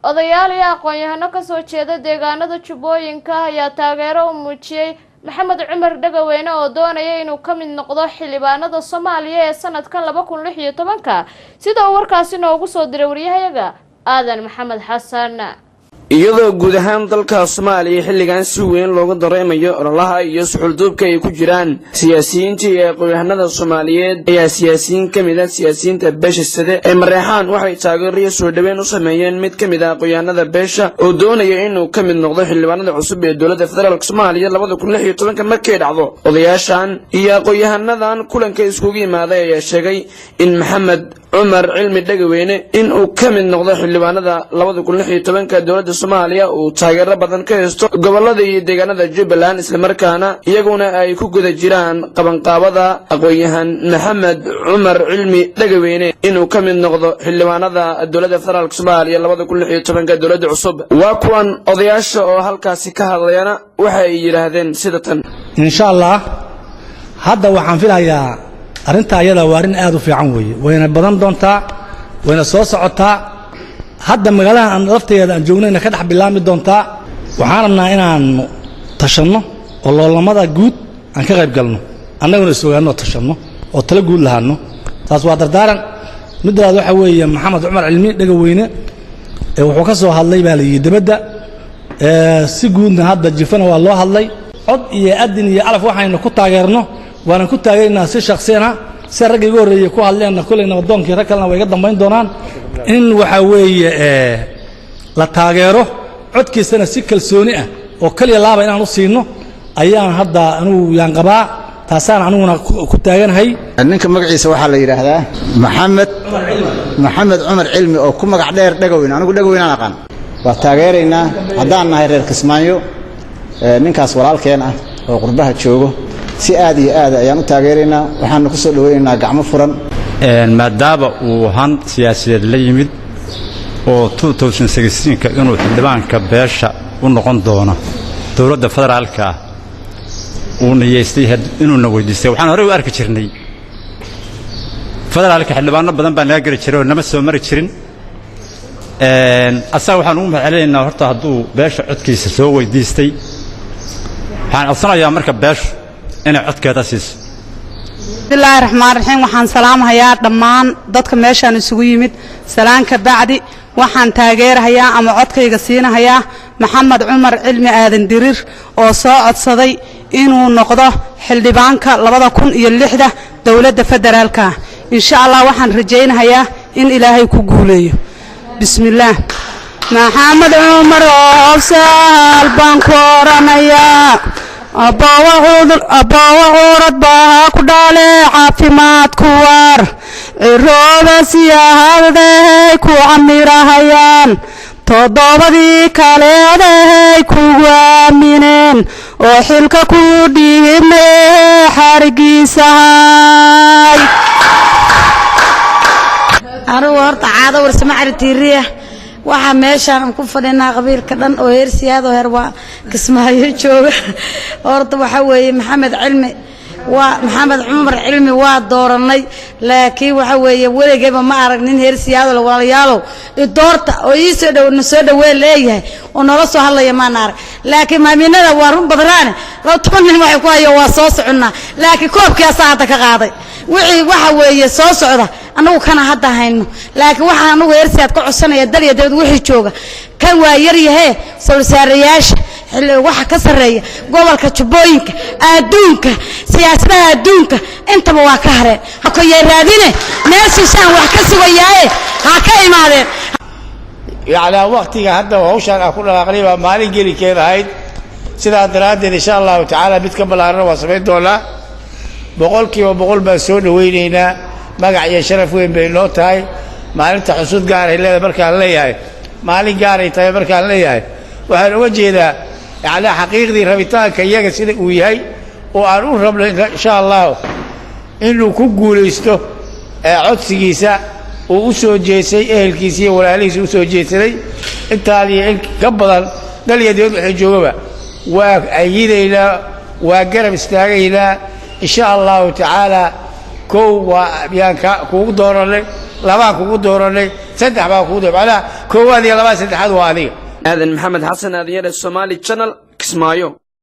odayaal iyo aqoon-yahano ka soo jeeda deegaanada Jubbooyinka ayaa taageero u muujiyay Maxamed Cumar Dhagaweyne oo doonaya inuu ka mid noqdo xildhibaanada Soomaaliya ee sanadkan 2016 sida uu warkaasi noogu soo diray wariyahayaga Aadan Maxamed Xasan iyadoo guud ahaan dalka Soomaaliya xilligan si weyn looga dareemayo ololaha iyo suxulduubka ay ku jiraan siyaasiyiinta iyo aqoon-yahanada Soomaaliyeed ayaa siyaasiyiin kamid ah siyaasiyiinta beesha sida ee Mareexaan waxay taageero soo dhaweyn u sameeyeen mid kamid ah aqoon-yahanada beesha oo doonaya inuu ka mid noqdo xildhibaanada cusub ee dowladda federaalka Soomaaliya 2016 markay dhacdo odayaashan iyo aqoon-yahanadan kulanka iskugu yimaaday ayaa sheegay in Maxamed Cumar Cilmi Dhagaweyne inuu ka mid noqdo xildhibaanada 2016 dowladda Soomaaliya uu taageero badan ka haysto gobolada iyo deegaanada Jubbaland isla markaana iyaguna ay ku guda jiraan qabanqaabada aqoon-yahan Maxamed Cumar Cilmi Dhagaweyne inuu ka mid noqdo xildhibaanada dowladda federaalka Soomaaliya 2016 dowladda cusub waa kuwan odayaasha oo halkaasi ka hadlayana waxay yiraahdeen sida tan insha Allah hadda waxaan filayaa arinta ayada waa arin aad u fiican weeye wayna badan doontaa wayna soo socotaa hadda magaalada aan lafteeda aan joognayna ka dhax bilaami doontaa waxaan rabnaa inaan tashanno oo loolamada guud aan ka qayb galno annaguna sugaano tashanno oo tala guud lahaano taas waa dardaaran middaad waxa weeye Maxamed Cumar Cilmi Dhagaweyne wuxuu ka soo hadlay baa la yidhi dibadda si guudna hadda jifana waa loo hadlay cod iyo adin iyo alaf waxaynu ku taageerno waana ku taageernaa si shakhsiyan ah si rag iga horeeyay ku hadleen kulleyna wadoonkii rag kalena way iga dambeyn doonaan in waxa weeye la taageero codkiisana si kalsooni ah oo kaliya laaba inaan u siino ayaan hadda anigu yaan qabaa taasaan aniguna ku taaganahay ninka magaciisa waxa la yiraahdaa Maxamed Cumar Cilmi oo ku magac dheer Dhagaweyne anigu Dhagaweyne aan aqaan waa taageeraynaa haddaan nahay reer Kismaayo ninkaas walaalkeen ah oo qurbaha joogo si aad iyo aad ayaan u taageeraynaa waxaan ku soo dhaweynaynaa gacmo furan maadaama uu han siyaasadeed la yimid oo 2016 inuu xildhibaanka beesha u noqon doono dowladda federaalka uu niyeystay inuu na weydiistay waxaan hore u arki jirnay federaalka xildhibaano badan baan laga gari jiray oo nama soo mari jirin asaga waxaan ugu mahadcelinaynaa horta hadduu beesha codkiisa soo weydiistay waxaan codsanayaa marka beesha inay codkeeda siiso bismillaahi raxmaani raxiim waxaan salaamahayaa dhammaan dadka meeshaan isugu yimid salaanka bacdi waxaan taageerahayaa ama codkayga siinahayaa Maxamed Cumar Cilmi Aadan Dirir oo soo codsaday inuu noqdo xildhibaanka 2006 dowladda federaalka insha Allah waxaan rajaynayaa in Ilaahay ku guuleeyo bismillaah Maxamed Cumar oo saal baan ku oranayaa abawacurad baa ku dhale caafimaad ku war cirooda siyaahadahay ku camirahayaan todobadii kaleedahay ku waamineen oo xilka ku dhiibnay xarigiisahay anigu horta caado warsama caritiiriya waxa meeshaan ku fadhinaa qabiilka dhan oo heersiyaad oo heer waa Kismaayo jooga horta waxa weeye Maxamed Cumar Cilmi waa dooranay laakiin waxa weeye weligeeba ma aragnin heersiyaad oo walaalayaalo doorta oo ii soo dhaweey leeyahay oo nolol soo hadlaya ma arag laakiin maaminada waa run badraane loo toban waxay ku hayo waa soo soconnaa laakiin koobkiisa hadda ka qaaday wixii waxa weeye soo socda anagu kana hadda hayno laakiin waxa anagu heersiyaad ka codsanaya dal iyo dawlad wixii jooga kan waa yar yahay soosaarayaasha waxa ka sareeya gobolka Jubbooyinka adduunka siyaasadaha adduunka intaba waa ka hareen hako yaraadine meeshaan wax ka sugayaay ha ka imaadeen yaala waqtiga hadda hawshan ku dhaqaaqay waa maalin geli keedahay sida daraaddeed insha Allah ta'ala mid ka balaaran waa sameyn doonaa boqolkiiba boqol baa soo dhaweynayna magac iyo sharaf weyn bay noo tahay maalinta xusud gaar ah leedahay markaan leeyahay maalin gaar ah tahay markaan leeyahay waxaan uga jeedaa yaala xaqiiqdii rabitaanka iyaga sida uu yahay oo aan u rabno insha Allah inuu ku guuleysto codsigiisa oo u soo jeesay ehelkiisa iyo walaalihiisa u soo jeesaday intaaliya in ka badan dalyadeed waxay joogaba waa ayidayna waa garab istaagayna insha Allah ta'ala kow waa yaan kugu dooranay labaan kugu dooranay saddex baa kugu dooranay macnaha koowaad iyo labaad saddexaad waa adiga aadan maxamed xasan aadiyada Somali Channel Kismaayo